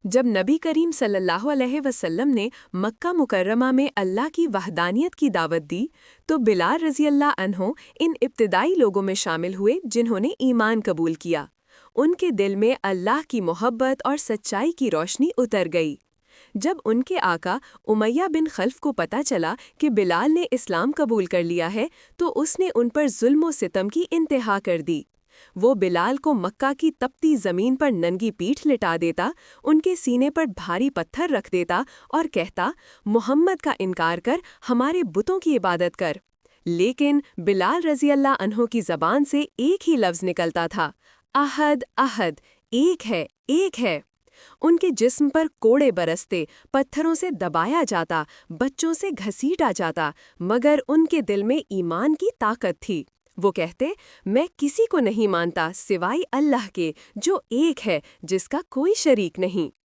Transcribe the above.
جب نبی کریم صلی اللہ علیہ وسلم نے مکہ مکرمہ میں اللہ کی وحدانیت کی دعوت دی تو بلال رضی اللہ عنہ ان ابتدائی لوگوں میں شامل ہوئے جنہوں نے ایمان قبول کیا۔ ان کے دل میں اللہ کی محبت اور سچائی کی روشنی اتر گئی۔ جب ان کے آقا امیہ بن خلف کو پتہ چلا کہ بلال نے اسلام قبول کر لیا ہے تو اس نے ان پر ظلم و ستم کی انتہا کر دی۔ وہ بلال کو مکہ کی تپتی زمین پر ننگی پیٹھ لٹا دیتا، ان کے سینے پر بھاری پتھر رکھ دیتا اور کہتا، محمد کا انکار کر ہمارے بتوں کی عبادت کر۔ لیکن بلال رضی اللہ عنہ کی زبان سے ایک ہی لفظ نکلتا تھا، احد احد، ایک ہے ایک ہے۔ ان کے جسم پر کوڑے برستے، پتھروں سے دبایا جاتا، بچوں سے گھسیٹا جاتا، مگر ان کے دل میں ایمان کی طاقت تھی۔ وہ کہتے، میں کسی کو نہیں مانتا سوائے اللہ کے جو ایک ہے، جس کا کوئی شریک نہیں۔